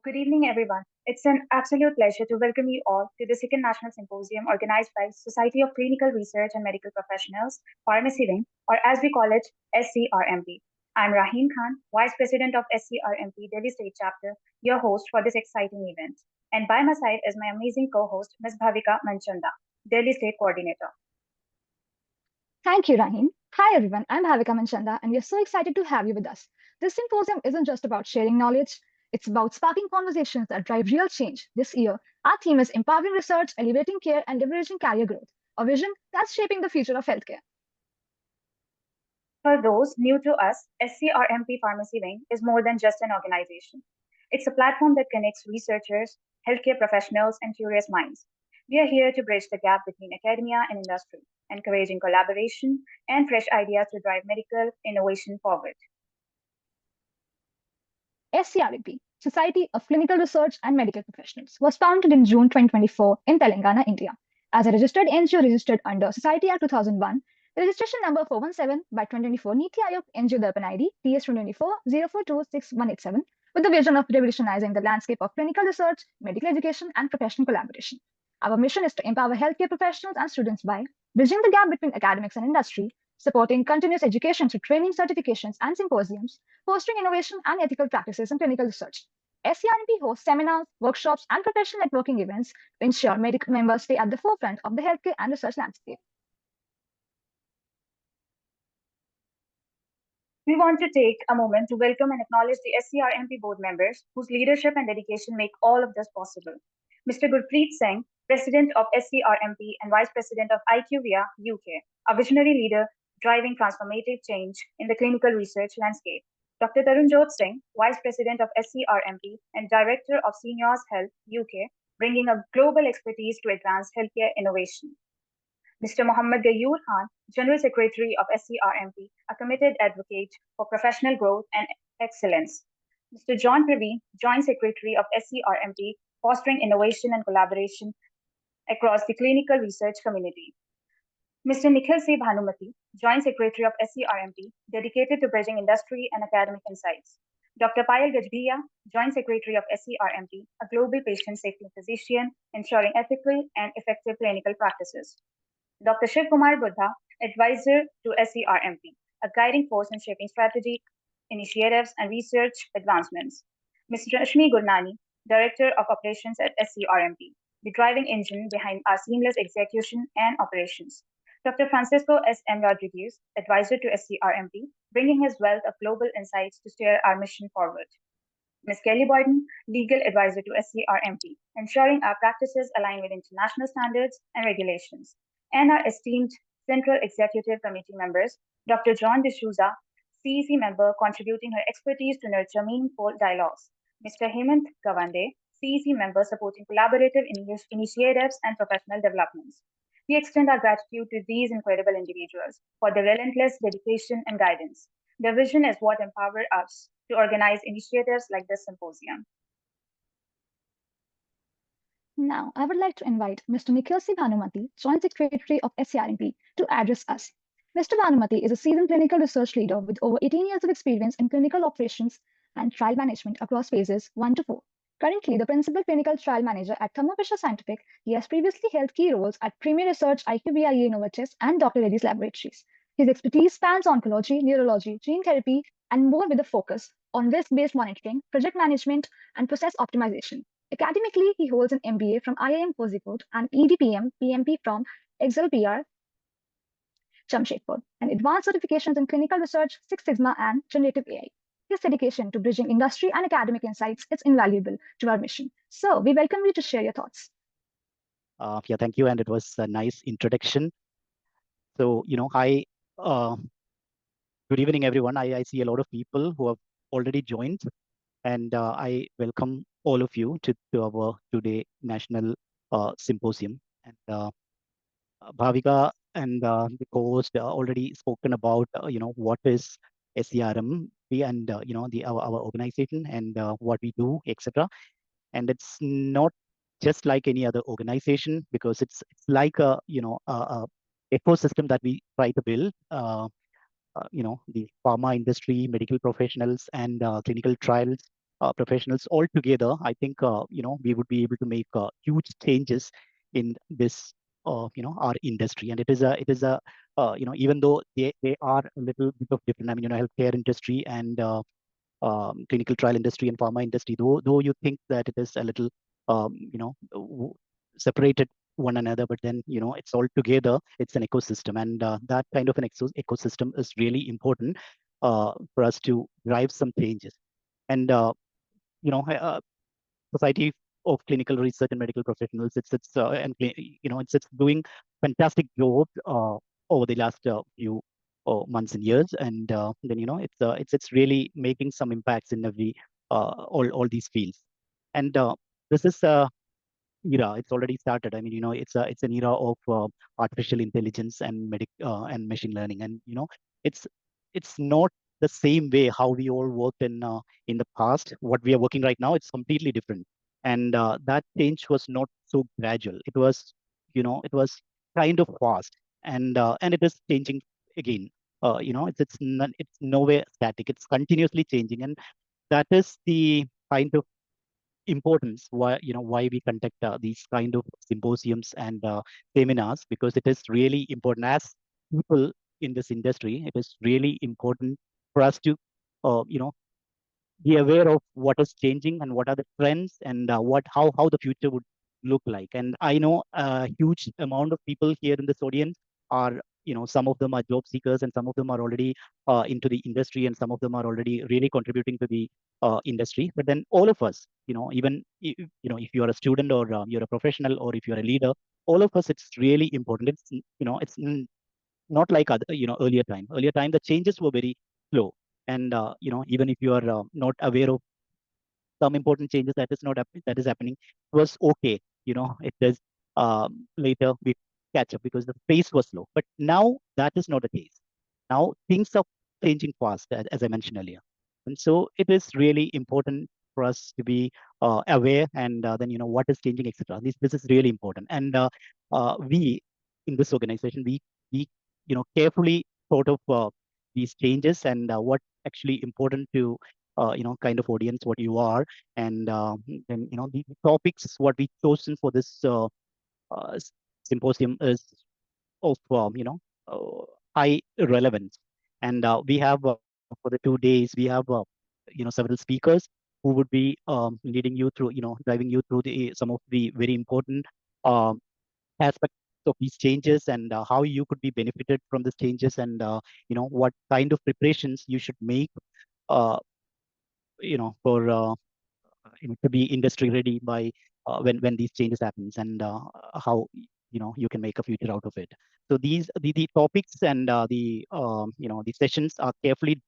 Good evening, everyone. It's an absolute pleasure to welcome you all to the second National Symposium organized by Society of Clinical Research and Medical Professionals, Pharmacy Wing, or as we call it, SCRMP. I'm Rahim Khan, Vice President of SCRMP Delhi State Chapter, your host for this exciting event. And by my side is my amazing co-host, Ms. Bhavika Manchanda, Delhi State Coordinator. Thank you, Rahim. Hi, everyone. I'm Bhavika Manchanda, and we are so excited to have you with us. This symposium isn't just about sharing knowledge, it's about sparking conversations that drive real change. This year, our theme is empowering research, elevating care, and leveraging career growth, a vision that's shaping the future of healthcare. For those new to us, SCRMP Pharmacy Wing is more than just an organization. It's a platform that connects researchers, healthcare professionals, and curious minds. We are here to bridge the gap between academia and industry, encouraging collaboration and fresh ideas to drive medical innovation forward. SCRMP, Society of Clinical Research and Medical Professionals, was founded in June 2024 in Telangana, India. As a registered NGO registered under Society Act 2001, the registration number 417 by 2024 Niti Aayog NGO Darpan ID TS 2024-0426-187 with the vision of revolutionizing the landscape of clinical research, medical education, and professional collaboration. Our mission is to empower healthcare professionals and students by bridging the gap between academics and industry, supporting continuous education through training, certifications, and symposiums, fostering innovation and ethical practices in clinical research. SCRMP hosts seminars, workshops, and professional networking events to ensure medical members stay at the forefront of the healthcare and research landscape. We want to take a moment to welcome and acknowledge the SCRMP board members whose leadership and dedication make all of this possible. Mr. Gurpreet Singh, President of SCRMP and Vice President of IQVIA UK, a visionary leader driving transformative change in the clinical research landscape. Dr. Tarunjot Singh, Vice President of SCRMP and Director of Seniors Health UK, bringing a global expertise to advance healthcare innovation. Mr. Mohammad Gayoor Khan, General Secretary of SCRMP, a committed advocate for professional growth and excellence. Mr. John Praveen, Joint Secretary of SCRMP, fostering innovation and collaboration across the clinical research community. Mr. Nikhil C Bhanumathi, Joint Secretary of SCRMP, dedicated to bridging industry and academic insights. Dr. 𝙂𝙧𝙤𝙑𝙑𝙗𝙗, Joint Secretary of SCRMP, a global patient safety physician, ensuring ethical and effective clinical practices. Dr. Shiv Kumar Buddha, Advisor to SCRMP, a guiding force in shaping strategy, initiatives, and research advancements. Ms. Rashmi Gurnani, Director of Operations at SCRMP, the driving engine behind our seamless execution and operations. Dr. Francisco S.M. Rodriguez, Advisor to SCRMP, bringing his wealth of global insights to steer our mission forward. Ms. Kelly Boyden, Legal Advisor to SCRMP, ensuring our practices align with international standards and regulations. And our esteemed Central Executive Committee members, Dr. John D'Souza, CEC member contributing her expertise to nurture meaningful dialogues. Mr. Hemant Gawande, CEC member supporting collaborative initiatives and professional developments. We extend our gratitude to these incredible individuals for their relentless dedication and guidance. Their vision is what empowered us to organize initiatives like this symposium. Now, I would like to invite Mr. Nikhil C Bhanumathi, Joint Secretary of SCRMP, to address us. Mr. Bhanumathi is a seasoned clinical research leader with over 18 years of experience in clinical operations and trial management across phases 1 to 4. Currently, the Principal Clinical Trial Manager at Thermo Fisher Scientific, he has previously held key roles at Premier Research, IQVIA Novartis, and Dr. Reddy's Laboratories. His expertise spans oncology, neurology, gene therapy, and more with a focus on risk-based monitoring, project management, and process optimization. Academically, he holds an MBA from IIM Kozhikode and EDPM PMP from XLPR Jamshedpur, and advanced certifications in clinical research, Six Sigma, and generative AI. His dedication to bridging industry and academic insights is invaluable to our mission. So, we welcome you to share your thoughts. Yeah, thank you. And it was a nice introduction. So, good evening, everyone. I see a lot of people who have already joined, and I welcome all of you to our today National Symposium. And Bhavika and the co-host already spoken about, what is SCRMP and, our organization and what we do, etc. And it's not just like any other organization, because it's like a ecosystem that we try to build. The pharma industry, medical professionals, and clinical trials professionals all together, I think we would be able to make huge changes in this our industry. And it is a even though they are a little bit of different. I mean, healthcare industry and clinical trial industry and pharma industry, though you think that it is a little separated one another, but then it's all together. It's an ecosystem, and that kind of an ecosystem is really important for us to drive some changes. And Society of Clinical Research and Medical Professionals, it's doing fantastic job over the last few months and years, and then it's really making some impacts in every all these fields. And this is era. It's already started. I mean, it's an era of artificial intelligence and and machine learning, and it's not the same way how we all worked in the past. What we are working right now, it's completely different, and that change was not so gradual. It was kind of fast, and it is changing again. It's nowhere static. It's continuously changing, and that is the kind of importance why we conduct these kind of symposiums and seminars, because it is really important as people in this industry. It is really important for us to uh, you know be aware of what is changing and what are the trends, and how the future would look like. And I know a huge amount of people here in this audience are, some of them are job seekers, and some of them are already into the industry, and some of them are already really contributing to the industry. But then all of us, even if you are a student, or you're a professional, or if you're a leader, all of us, it's really important. It's not like earlier time. Earlier time, the changes were very slow, and even if you are not aware of some important changes that is happening, it was okay. It does later we catch up because the pace was slow. But now that is not the case. Now things are changing fast, as I mentioned earlier, and so it is really important for us to be aware, and then what is changing, etc. This is really important, and we in this organization, we carefully thought of these changes, and what actually important to kind of audience what you are. And then the topics what we chosen for this uh, symposium is of high relevance. And we have for the 2 days, we have several speakers who would be leading you through, driving you through some of the very important um, aspects of these changes, and how you could be benefited from these changes, and what kind of preparations you should make uh, for to be industry ready by when these changes happens, and how you can make a future out of it. So the topics and the sessions are carefully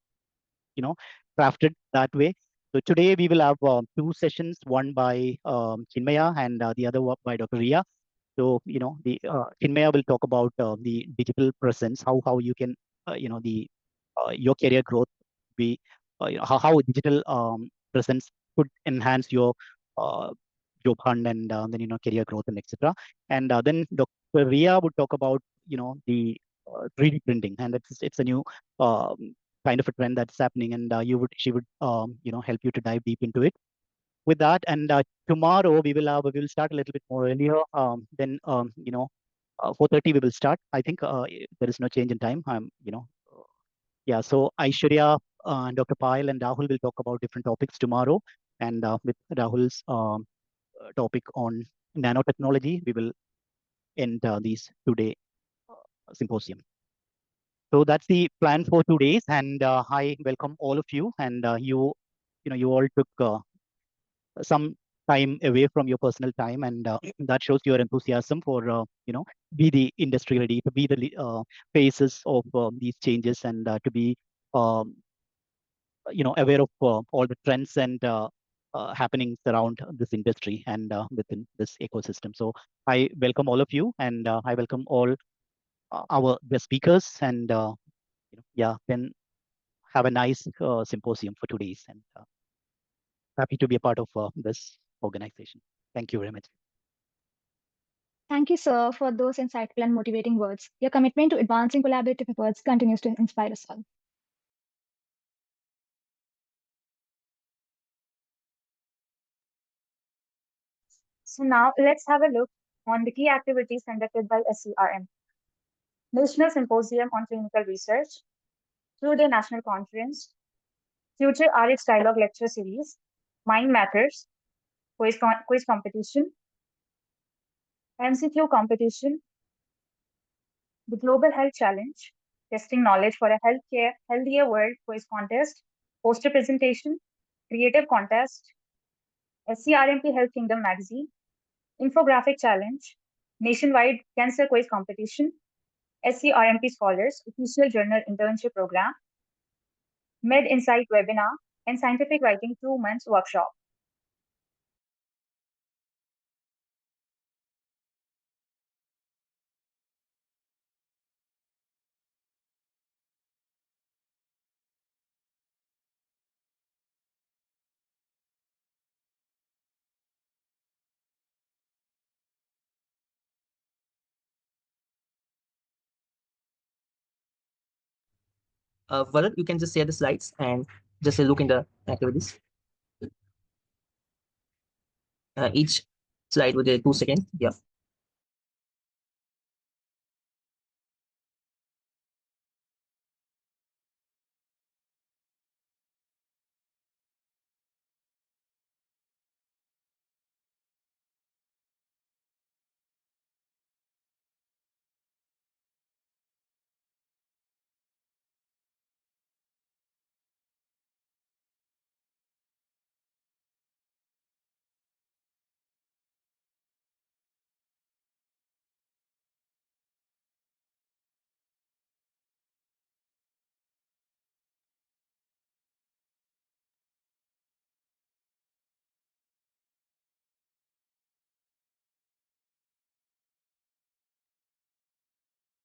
crafted that way. So today we will have two sessions, one by Chinmaya, and the other one by Dr. Riya. So the Chinmaya will talk about the digital presence, how you can the your career growth be how digital presence could enhance your uh, job hunt, and then career growth, and etc. And then Dr. Riya would talk about the 3D printing, and it's a new kind of a trend that's happening, and she would help you to dive deep into it with that. And tomorrow we will start a little bit more earlier. Then 4:30 we will start. I think there is no change in time. Yeah. So Aishwarya, Dr. Payal, and Rahul will talk about different topics tomorrow. And with Rahul's topic on nanotechnology, we will end these 2-day symposium. So that's the plan for 2 days, and I welcome all of you. And you all took some time away from your personal time, and that shows your enthusiasm for be the industry ready, to be the faces of these changes, and to be um, aware of all the trends and happenings around this industry, and within this ecosystem. So I welcome all of you, and I welcome all our the speakers, and yeah, then have a nice symposium for 2 days, and happy to be a part of this organization. Thank you very much. Thank you, sir, for those insightful and motivating words. Your commitment to advancing collaborative efforts continues to inspire us all. So now let's have a look on the key activities conducted by SCRM. National Symposium on Clinical Research, 2-day National Conference, Future RX Dialogue Lecture Series, Mind Matters, quiz competition, MCQ competition, the Global Health Challenge, Testing Knowledge for a Healthier World quiz contest, poster presentation, creative contest, SCRMP Health Kingdom magazine, infographic challenge, nationwide cancer quiz competition, SCRMP Scholars official journal internship program, Med Insight webinar, and scientific writing 2 months workshop. Varad, you can just share the slides and just look in the activities. Each slide with 2 seconds. Yeah.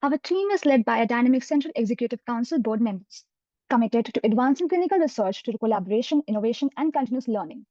Our team is led by a dynamic Central Executive Council board members, committed to advancing clinical research through collaboration, innovation, and continuous learning.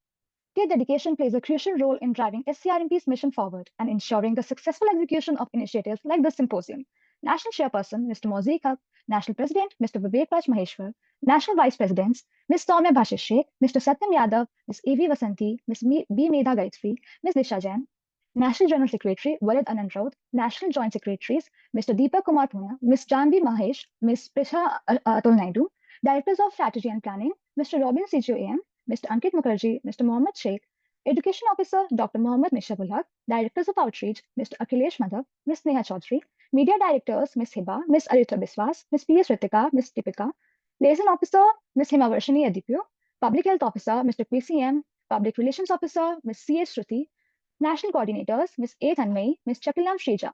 Their dedication plays a crucial role in driving SCRMP's mission forward and ensuring the successful execution of initiatives like this symposium. National Chairperson, Mr. 𝙂𝙧𝙤𝙬𝙠𝙚, National President, Mr. 𝙂𝙧𝙤𝙀𝙀𝙀𝙀, National Vice Presidents, Ms. Soumya Bhashishre, Mr. Satyam Yadav, Ms. A.V. Vasanti, Ms. B. Medha Gayatri, Ms. Disha Jain, National General Secretary, 𝙂𝙧𝙤𝙤𝙀𝙀𝙀, National Joint Secretaries, Mr. Deepak Kumar Puna, Ms. Janvi Mahesh, Ms. Prisha Atul Naidu, Directors of Strategy and Planning, Mr. Robin CGOAM, Mr. Ankit Mukherjee, Mr. Mohammed Sheikh, Education Officer, Dr. Mohammed Mishabulhaq, Directors of Outreach, Mr. Akhilesh Madhav, Ms. Neha Chaudhary, Media Directors, Ms. Hiba, Ms. Aritra Biswas, Ms. P.S. Ritika, Ms. Deepika, Liaison Officer, Ms. Himavarshini Adipyo, Public Health Officer, Mr. QCM, Public Relations Officer, Ms. C.S. Shruti, National Coordinators, Ms. A. Tanmay, Ms. Chakilam Shrija.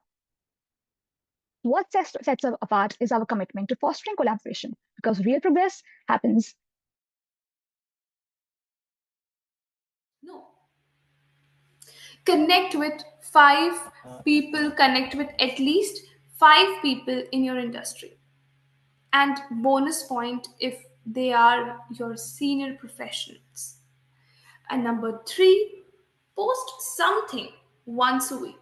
What sets us apart is our commitment to fostering collaboration, because real progress happens. No. Connect with 5 people, connect with at least 5 people in your industry. And bonus point if they are your senior professionals. And number 3, post something once a week.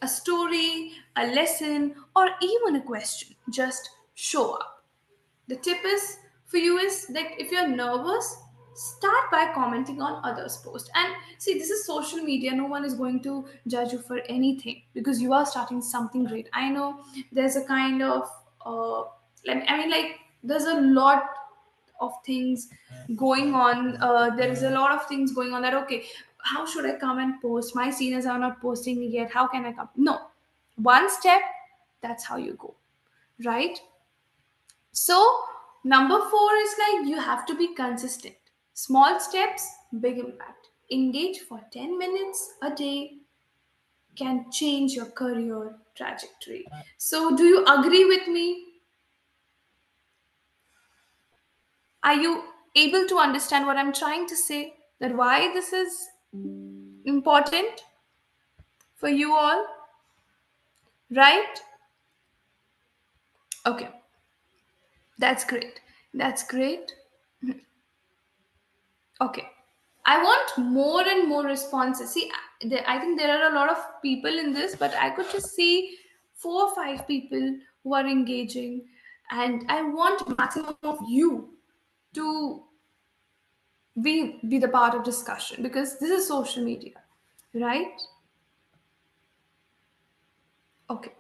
A story, a lesson, or even a question. Just show up. The tip is for you is that if you're nervous, start by commenting on others' posts. And see, this is social media. No one is going to judge you for anything because you are starting something great. I know there's a kind of there's a lot of things going on. There is a lot of things going on that okay, how should I come and post? My seniors are not posting yet. How can I come? No, one step. That's how you go, right? So, number 4 is like you have to be consistent. Small steps, big impact. Engage for 10 minutes a day can change your career trajectory. So, do you agree with me? Are you able to understand what I'm trying to say? That why this is important for you all? Right? Okay. That's great. That's great. Okay. I want more and more responses. See, I think there are a lot of people in this, but I could just see 4 or 5 people who are engaging, and I want maximum of you to be the part of discussion because this is social media, right? Okay.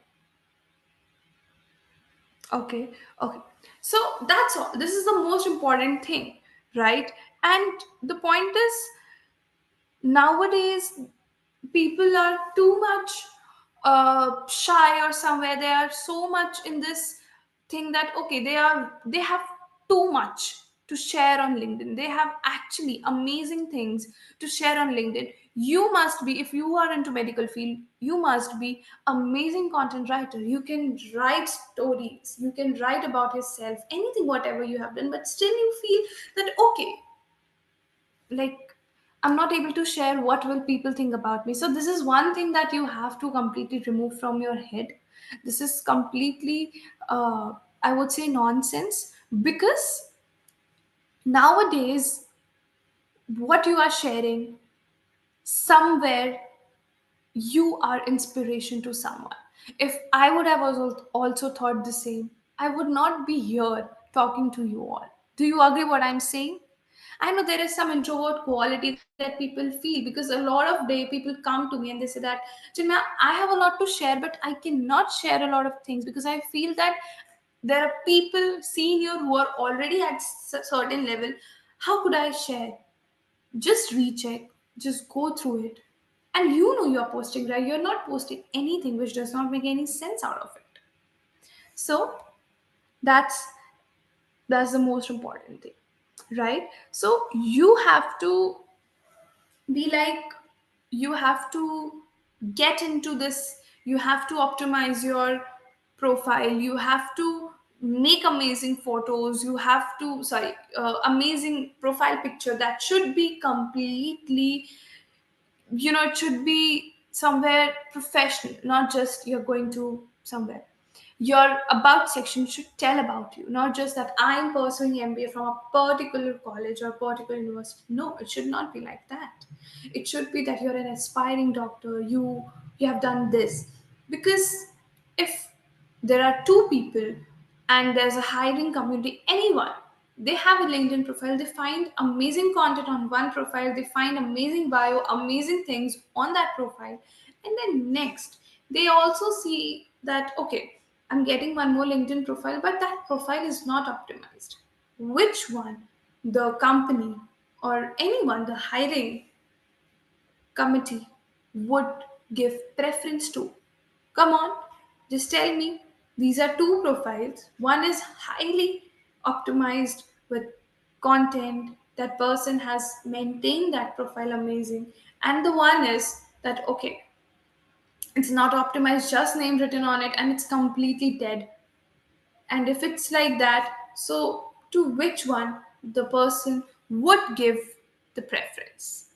Okay, okay. So that's all. This is the most important thing, right? And the point is, nowadays, people are too much shy, or somewhere they are so much in this thing that okay, they have too much to share on LinkedIn. They have actually amazing things to share on LinkedIn. You must be, if you are into medical field, you must be amazing content writer. You can write stories, you can write about yourself, anything, whatever you have done, but still you feel that okay, like, I'm not able to share, what will people think about me? So this is one thing that you have to completely remove from your head. This is completely I would say nonsense, because nowadays what you are sharing, somewhere you are inspiration to someone. If I would have also thought the same, I would not be here talking to you all. Do you agree what I'm saying? I know there is some introvert quality that people feel, because a lot of day people come to me and they say that, Chinmaya, I have a lot to share, but I cannot share a lot of things because I feel that there are people senior who are already at certain level. How could I share? Just recheck, just go through it. And you know you're posting, right? You're not posting anything which does not make any sense out of it. So that's that's the most important thing, right? So you have to be like, you have to get into this, you have to optimize your profile, you have to make amazing photos, you have to, sorry, amazing profile picture that should be completely, it should be somewhere professional, not just you're going to somewhere. Your about section should tell about you, not just that I'm pursuing MBA from a particular college or particular university. No, it should not be like that. It should be that you're an aspiring doctor, you have done this. Because if there are two people and there's a hiring community, anyone, they have a LinkedIn profile, they find amazing content on one profile, they find amazing bio, amazing things on that profile, and then next they also see that okay, I'm getting one more LinkedIn profile, but that profile is not optimized. Which one the company or anyone, the hiring committee, would give preference to? Come on, just tell me. These are two profiles. One is highly optimized with content, that person has maintained that profile amazing, and the one is that okay, it's not optimized, just name written on it, and it's completely dead. And if it's like that, so to which one the person would give the preference?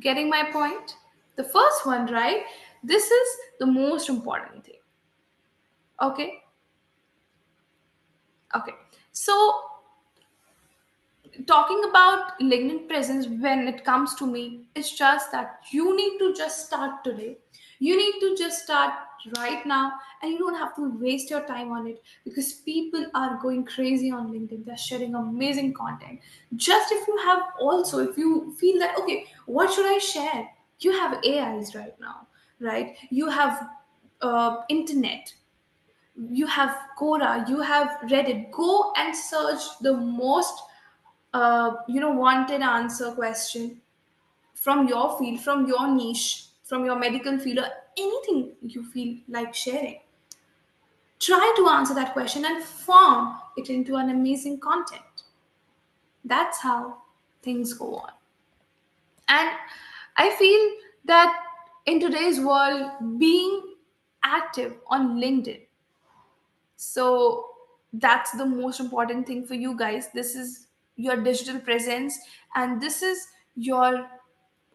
Getting my point? The first one, right? This is the most important thing. Okay? Okay. So, talking about LinkedIn presence, when it comes to me, it's just that you need to just start today. You need to just start right now, and you don't have to waste your time on it, because people are going crazy on LinkedIn. They're sharing amazing content. Just if you have also, if you feel that, okay, what should I share? You have AIs right now, right? You have internet, you have Quora, you have Reddit. Go and search the most wanted answer question from your field, from your niche, from your medical field, or anything you feel like sharing. Try to answer that question and form it into an amazing content. That's how things go on. And I feel that in today's world, being active on LinkedIn, so that's the most important thing for you guys. This is your digital presence, and this is your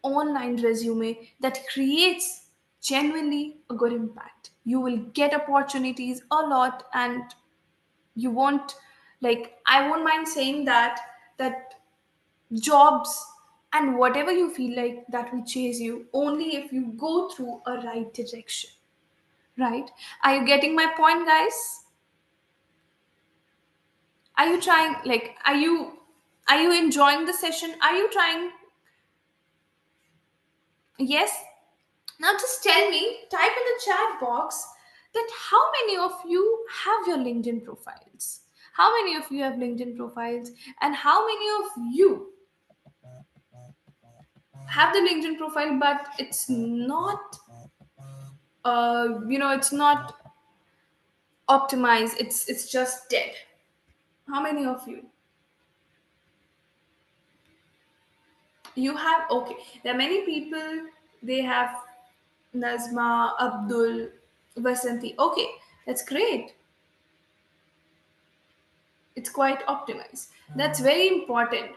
online resume that creates genuinely a good impact. You will get opportunities a lot, and you won't, like, I won't mind saying that jobs and whatever you feel like, that will chase you only if you go through a right direction, right? Are you getting my point, guys? Are you trying, like, are you enjoying the session? Are you trying Yes? Now just tell me, type in the chat box that how many of you have your LinkedIn profiles? How many of you have LinkedIn profiles? And how many of you have the LinkedIn profile, but it's not, it's not optimized. It's just dead. How many of you? You have, okay. There are many people. They have Nazma, Abdul, Vasanti. Okay, that's great. It's quite optimized. That's very important.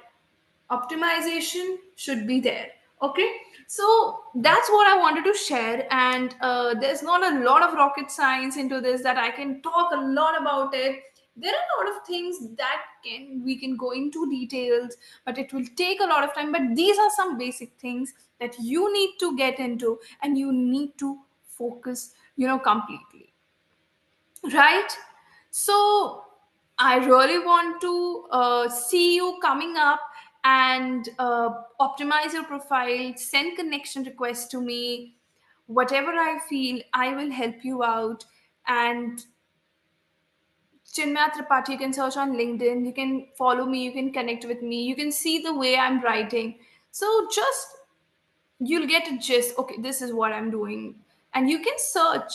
Optimization should be there. Okay, so that's what I wanted to share, and there's not a lot of rocket science into this that I can talk a lot about it. There are a lot of things that we can go into details, but it will take a lot of time. But these are some basic things that you need to get into, and you need to focus, completely, right? So I really want to see you coming up and optimize your profile, send connection requests to me. Whatever I feel, I will help you out. And Chinmaya Tripathi, you can search on LinkedIn, you can follow me, you can connect with me, you can see the way I'm writing. So just you'll get a gist. Okay, this is what I'm doing. And you can search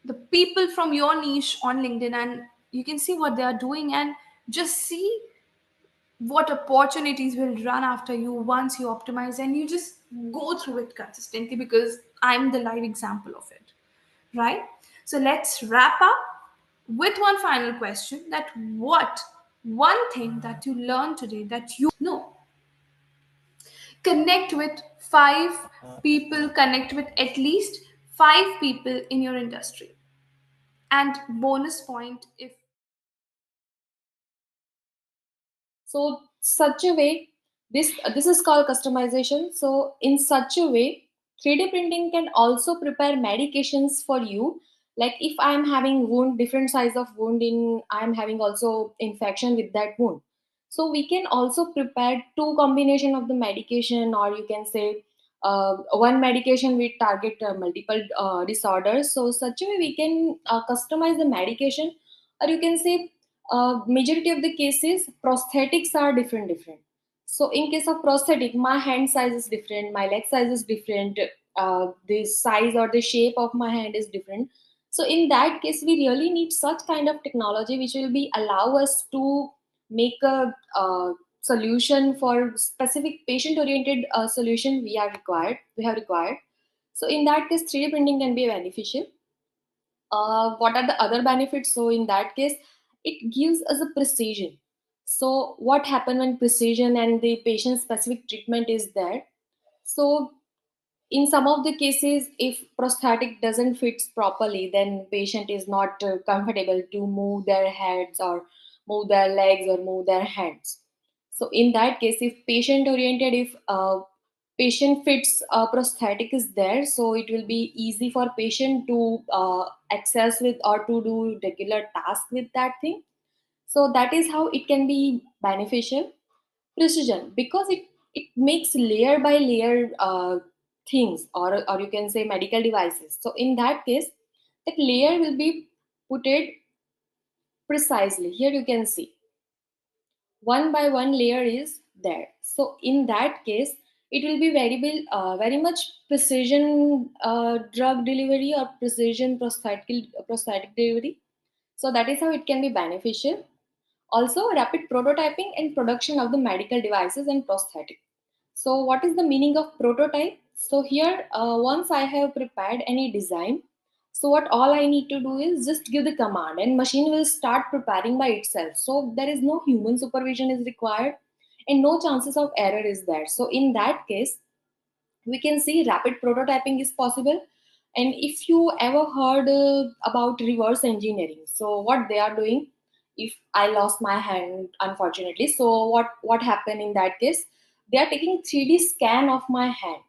the people from your niche on LinkedIn, and you can see what they are doing, and just see what opportunities will run after you once you optimize, and you just go through it consistently, because I'm the live example of it, right? So let's wrap up with one final question: that what one thing that you learned today that you know? Connect with 5 people, connect with at least 5 people in your industry. And bonus point if So such a way, this is called customization. So in such a way, 3D printing can also prepare medications for you. Like if I am having wound, different size of wound in, I am having also infection with that wound. So we can also prepare two combination of the medication, or you can say one medication we target multiple disorders. So such a way we can customize the medication, or you can say majority of the cases prosthetics are different. So in case of prosthetic, my hand size is different, my leg size is different, the size or the shape of my hand is different. So in that case we really need such kind of technology which will be allow us to make a solution for specific patient oriented solution we have required. So in that case 3D printing can be beneficial. What are the other benefits? So in that case it gives us a precision. So what happen when precision and the patient specific treatment is there? So in some of the cases if prosthetic doesn't fit properly, then patient is not comfortable to move their heads or move their legs or move their hands. So in that case, if patient oriented, if patient fits prosthetic is there, so it will be easy for patient to access with or to do regular task with that thing. So that is how it can be beneficial. Precision, because it makes layer by layer things, or you can say medical devices. So in that case that layer will be put it precisely. Here you can see one by one layer is there. So in that case it will be very much precision drug delivery or precision prosthetic delivery. So that is how it can be beneficial. Also rapid prototyping and production of the medical devices and prosthetic. So what is the meaning of prototype? So here once I have prepared any design, so what all I need to do is just give the command and machine will start preparing by itself. So there is no human supervision is required and no chances of error is there. So in that case, we can see rapid prototyping is possible. And if you ever heard about reverse engineering, so what they are doing, if I lost my hand unfortunately, so what happened in that case, they are taking 3D scan of my hand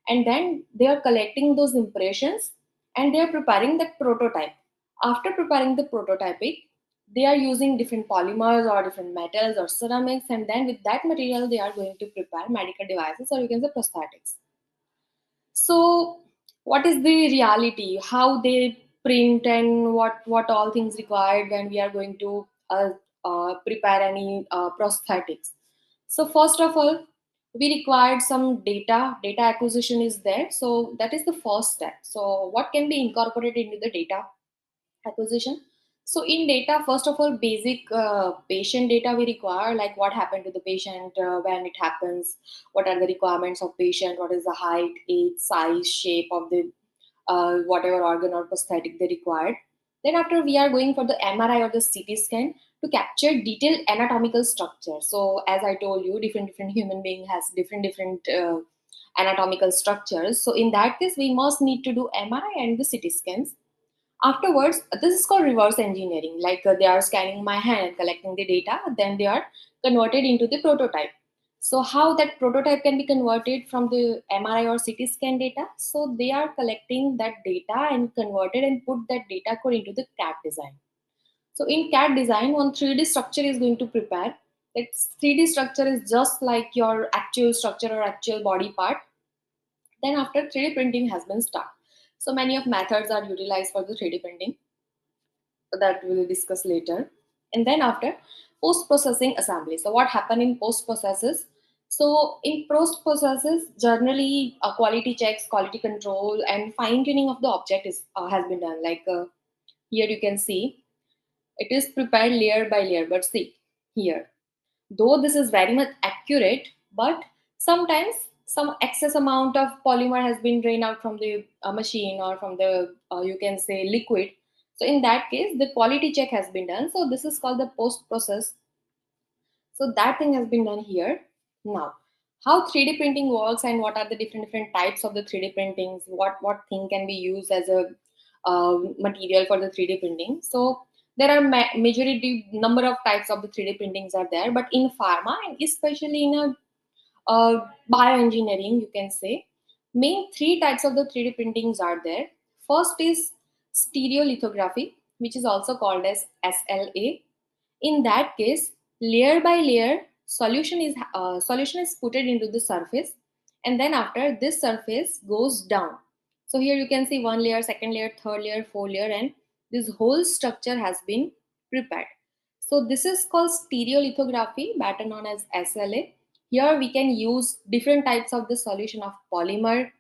and then they are collecting those impressions and they are preparing that prototype. After preparing the prototyping, they are using different polymers or different metals or ceramics, and then with that material they are going to prepare medical devices or you can say prosthetics. So what is the reality? How they print and what all things required when we are going to prepare any prosthetics. So first of all, we required some data. Data acquisition is there. So that is the first step. So what can be incorporated into the data acquisition? So in data, first of all, basic patient data we require, like what happened to the patient when it happens, what are the requirements of patient, what is the height, age, size, shape of the whatever organ or prosthetic they required. Then after, we are going for the MRI or the CT scan to capture detailed anatomical structure. So as I told you, different human being has different anatomical structures. So in that case, we must need to do MRI and the CT scans. Afterwards, this is called reverse engineering. Like they are scanning my hand and collecting the data, then they are converted into the prototype. So how that prototype can be converted from the MRI or CT scan data? So they are collecting that data and converted and put that data code into the CAD design. So in CAD design, one 3D structure is going to prepare. That 3D structure is just like your actual structure or actual body part. Then after, 3D printing has been started. So many of methods are utilized for the 3D printing that we'll discuss later. And then after, post-processing assembly. So what happened in post-processes? So in post-processes, generally quality checks, quality control, and fine-tuning of the object has been done. Like here you can see, it is prepared layer by layer. But see, here, though this is very much accurate, but sometimes some excess amount of polymer has been drained out from the machine or from the you can say liquid. So in that case, the quality check has been done. So this is called the post process. So that thing has been done here. Now, how 3D printing works and what are the different types of the 3D printings, what thing can be used as a material for the 3D printing. So there are majority number of types of the 3D printings are there, but in pharma and especially in a bioengineering, you can say, main three types of the 3D printings are there. First is stereolithography, which is also called as SLA. In that case, layer by layer, solution is put into the surface, and then after, this surface goes down. So here you can see one layer, second layer, third layer, fourth layer, and this whole structure has been prepared. So this is called stereolithography, better known as SLA. Here we can use different types of the solution of polymer,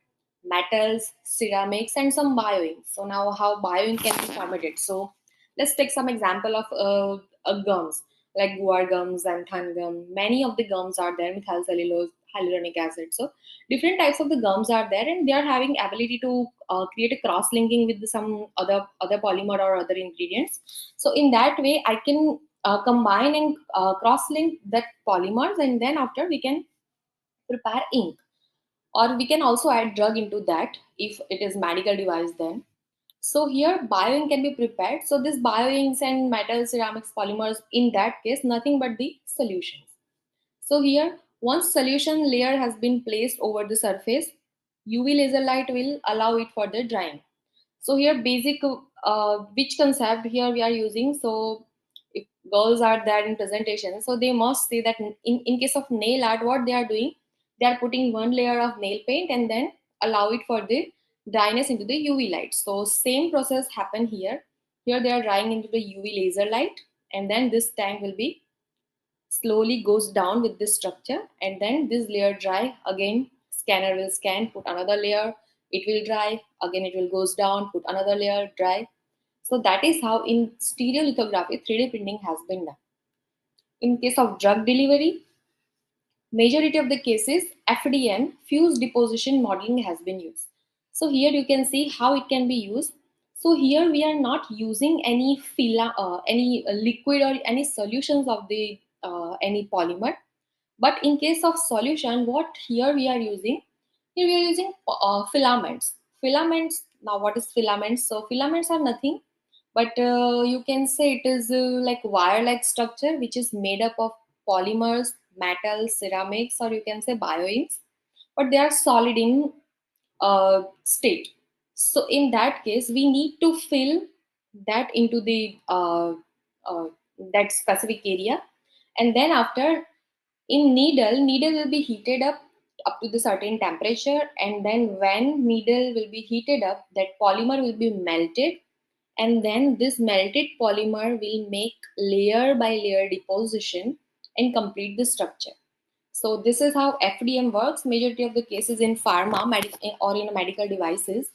metals, ceramics, and some bioinks. So now how bioink can be formatted. So let's take some example of gums like guar gums and than gum. Many of the gums are there, methyl cellulose, hyaluronic acid. So different types of the gums are there, and they are having ability to create a cross linking with some other polymer or other ingredients. So in that way, I can combine and cross link that polymers, and then after we can prepare ink, or we can also add drug into that if it is medical device then. So here bioink can be prepared. So this bioinks and metal, ceramics, polymers, in that case, nothing but the solutions. So here, once solution layer has been placed over the surface, UV laser light will allow it for the drying. So here basic which concept here we are using. So if girls are there in presentation, so they must say that in case of nail art, what they are doing, they are putting one layer of nail paint and then allow it for the dryness into the UV light. So same process happen here. Here they are drying into the UV laser light, and then this tank will be slowly goes down with this structure, and then this layer dry again. Scanner will scan, put another layer, it will dry again, it will goes down, put another layer, dry. So that is how in stereolithography 3D printing has been done. In case of drug delivery, majority of the cases FDM, fused deposition modeling, has been used. So here you can see how it can be used. So here we are not using any liquid or any solutions of the any polymer. But in case of solution, what here we are using? Here we are using filaments. Filaments, now what is filaments? So filaments are nothing, but you can say it is like wire-like structure which is made up of polymers, metals, ceramics, or you can say bioinks, but they are solid in state. So in that case, we need to fill that into the uh, that specific area, and then after, in needle will be heated up up to the certain temperature, and then when needle will be heated up, that polymer will be melted, and then this melted polymer will make layer by layer deposition and complete the structure. So this is how FDM works. Majority of the cases in pharma or in medical devices,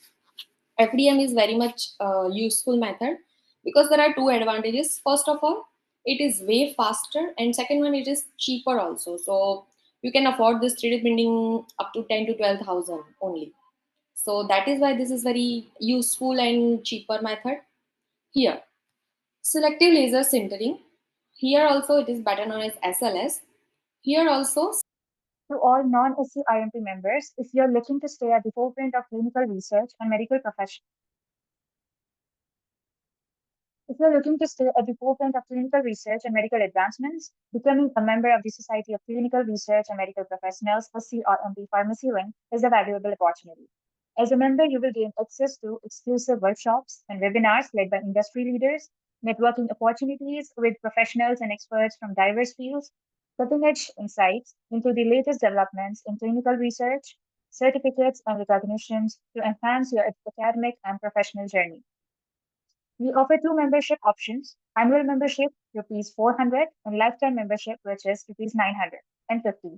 FDM is very much a useful method because there are two advantages. First of all, it is way faster, and second one, it is cheaper also. So you can afford this 3D printing up to 10 to 12,000 only. So that is why this is very useful and cheaper method. Here, selective laser sintering. Here also it is better known as SLS. Here also, To all non-SCRMP members, if you're looking to stay at the forefront of clinical research and medical profession, if you're looking to stay at the forefront of clinical research and medical advancements, becoming a member of the Society of Clinical Research and Medical Professionals, SCRMP Pharmacy Wing, is a valuable opportunity. As a member, you will gain access to exclusive workshops and webinars led by industry leaders, networking opportunities with professionals and experts from diverse fields, cutting-edge insights into the latest developments in clinical research, certificates and recognitions to enhance your academic and professional journey. We offer two membership options: annual membership, rupees 400, and lifetime membership, which is rupees 950.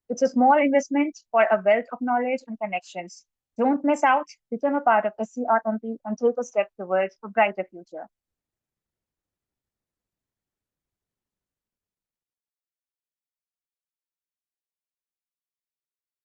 It's a small investment for a wealth of knowledge and connections. Don't miss out. Become a part of SCRMP and take a step towards a brighter future.